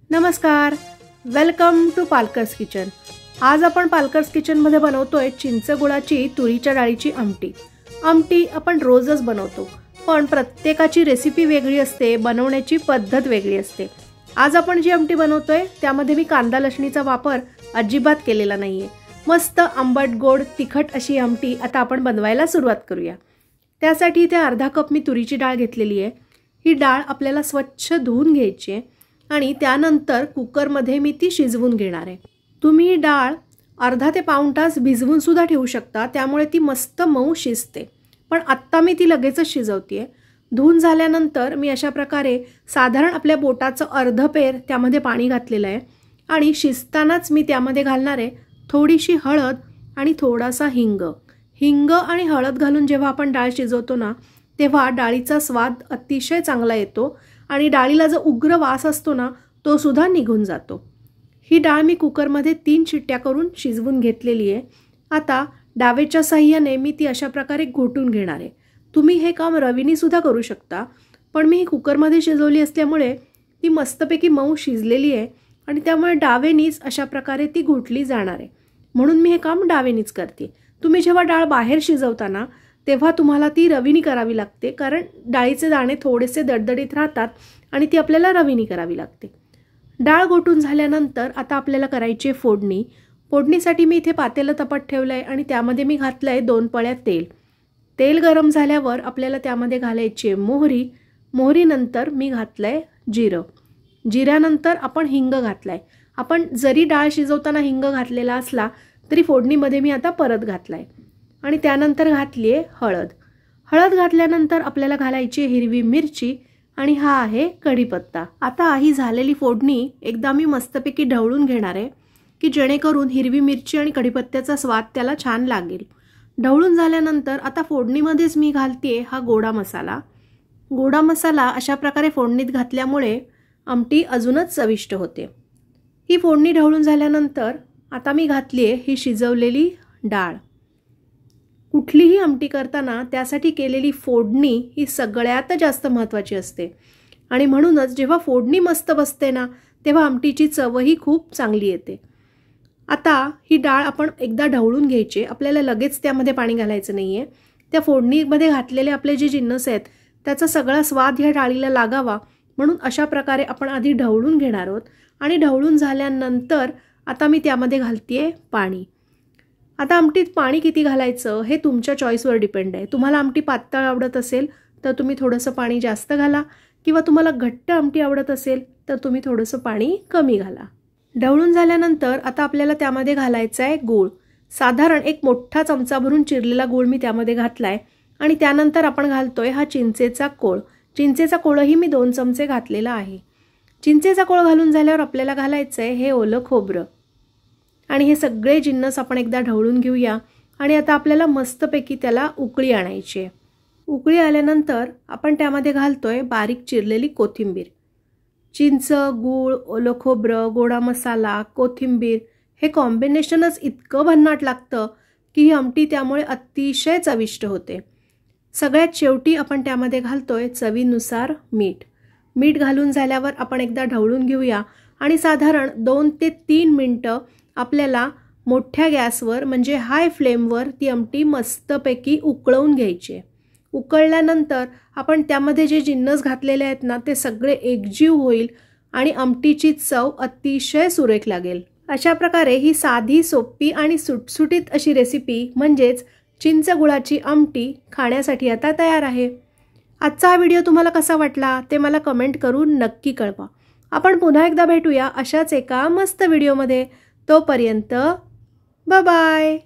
नमस्कार, welcome to पालकर्स kitchen. आज आपण पालकर्स किचनमध्ये बनवतोय चिंच गुळाची तुरीच्या डाळीची आमटी। आमटी आपण रोजच बनवतो, पण प्रत्येकाची रेसिपी वेगळी असते, बनवण्याची पद्धत वेगळी असते। आज आपण जी आमटी बनवतोय त्यामध्ये मी कांदा लसणीचा वापर अजिबात केलेला नाहीये। मस्त आंबट गोड तिखट अशी आमटी आता आपण बनवायला सुरुवात करूया। त्यासाठी इथे अर्धा कप मी तुरीची डाळ घेतलेली आहे। ही डाळ आपल्याला स्वच्छ धुवून घ्यायची आहे आणि त्यानंतर कुकरमध्ये मी ती शिजवून घेणार आहे। तुम्ही ही डाळ अर्धा ते पाऊण तास भिजवून सुद्धा ठेवू शकता, त्यामुळे ती मस्त मऊ शिजते। पण आत्ता मी ती लगेचच शिजवतेय। धुवून झाल्यानंतर मी अशा प्रकारे साधारण आपल्या बोटाचं अर्ध पेर त्यामध्ये पाणी घातलेलं आहे आणि शिजतानाच मी त्यामध्ये घालणार आहे थोडीशी हळद आणि थोडासा हिंग। हिंग आणि हळद घालून जेव्हा आपण डाळ शिजवतो ना, तेव्हा डाळीचा स्वाद अतिशय चांगला येतो आणि डाळीला जो उग्र वास असतो ना, तो सुद्धा निघून जातो। ही डाळ मी कुकरमध्ये 3 शिट्ट्या करून शिजवून घेतलेली आहे। आता डावेच्या साहाय्याने मी ती अशा प्रकारे घोटून घेणार आहे। तुम्ही हे काम रवीने सुद्धा करू शकता, पण मी ही कुकरमध्ये शिजवली असल्यामुळे ती मस्तपैकी मऊ शिजलेली आहे आणि त्यामुळे डावेनीच अशा प्रकारे ती घोटली जाणार आहे, म्हणून मी हे काम डावेनीच करते। तुम्ही जेव्हा डाळ बाहेर शिजवताना तेव्हा तुम्हाला ती रवीने करावी लागते, कारण डाळीचे दाणे थोडेसे दडदडीत राहतात आणि ती आपल्याला रवीने करावी लागते। डाळ घोटून झाल्यानंतर आता आपल्याला करायची फोडणी। फोडणीसाठी मी इथे पातेलं तापत ठेवलंय आणि त्यामध्ये मी घातलंय 2 पळ्या तेल। तेल गरम झाल्यावर आपल्याला त्यामध्ये घालायची मोहरी। मोहरीनंतर मी घातलंय जिरं। जिऱ्यानंतर आपण हिंग घातलाय। आपण जरी डाळ शिजवताना हिंग घातलेला असला तरी फोडणीमध्ये मी आता परत घातलाय आणि त्यानंतर घातली आहे हळद। हळद घातल्यानंतर आपल्याला घालायची हिरवी मिरची आणि हा आहे कढीपत्ता। आता ही झालेली फोडणी एकदा मी मस्तपैकी ढवळून घेणार आहे की जेणेकरून हिरवी मिरची आणि कढीपत्त्याचा स्वाद त्याला छान लागेल। ढवळून झाल्यानंतर आता फोडणीमध्येच मी घालतेय हा गोडा मसाला। गोडा मसाला अशा प्रकारे फोडणीत घातल्यामुळे आमटी अजूनच चविष्ट होते। ही फोडणी ढवळून झाल्यानंतर आता मी घातली आहे ही शिजवलेली डाळ। कुठलीही आमटी करताना त्यासाठी केलेली फोडणी ही सगळ्यात जास्त महत्त्वाची असते आणि म्हणूनच जेव्हा फोडणी मस्त बसते ना, तेव्हा आमटीची चवही खूप चांगली येते। आता ही डाळ आपण एकदा ढवळून घ्यायची। आपल्याला लगेच त्यामध्ये पाणी घालायचं नाहीये। त्या फोडणीमध्ये घातलेले आपले जे जिन्नस आहेत त्याचा सगळा स्वाद ह्या डाळीला लागावा म्हणून अशा प्रकारे आपण आधी ढवळून घेणार आहोत आणि ढवळून झाल्यानंतर आता मी त्यामध्ये घालतेय पाणी। आता आमटीत पाणी किती घालायचं हे तुमच्या चॉईसवर डिपेंड आहे। तुम्हाला आमटी पातळ आवडत असेल तर तुम्ही थोडंसं पाणी जास्त घाला, किंवा तुम्हाला घट्ट आमटी आवडत असेल तर तुम्ही थोडंसं पाणी कमी घाला। ढवळून झाल्यानंतर आता आपल्याला त्यामध्ये घालायचा आहे गूळ। साधारण एक मोठा चमचा भरून चिरलेला गूळ मी त्यामध्ये घातलाय आणि त्यानंतर आपण घालतोय हा चिंचेचा कोळ। चिंचेचा कोळही मी 2 चमचे घातलेला आहे। चिंचेचा कोळ घालून झाल्यावर आपल्याला घालायचं आहे हे ओलं खोबरं आणि हे सगळे जिन्नस आपण एकदा ढवळून घेऊया आणि आता आपल्याला मस्तपैकी त्याला उकळी आणायची आहे। उकळी आल्यानंतर आपण त्यामध्ये घालतोय बारीक चिरलेली कोथिंबीर। चिंच, गूळ, ओलं खोबरं, गोडा मसाला, कोथिंबीर हे कॉम्बिनेशनच इतकं भन्नाट लागतं की ही आमटी त्यामुळे अतिशय चविष्ट होते। सगळ्यात शेवटी आपण त्यामध्ये घालतोय चवीनुसार मीठ। मीठ घालून झाल्यावर आपण एकदा ढवळून घेऊया आणि साधारण 2 ते 3 मिनिटं आपल्याला मोठ्या गॅसवर म्हणजे हाय फ्लेमवर ती आमटी मस्तपैकी उकळवून घ्यायची आहे। उकळल्यानंतर आपण त्यामध्ये जे जिन्नस घातलेले आहेत ना, ते सगळे एकजीव होईल आणि आमटीची चव अतिशय सुरेख लागेल। अशा प्रकारे ही साधी, सोपी आणि सुटसुटीत अशी रेसिपी म्हणजेच चिंच गुळाची आमटी खाण्यासाठी आता तयार आहे। आजचा हा व्हिडिओ तुम्हाला कसा वाटला ते मला कमेंट करून नक्की कळवा। आपण पुन्हा एकदा भेटूया अशाच एका मस्त व्हिडिओमध्ये। तोपर्यंत बाय बाय।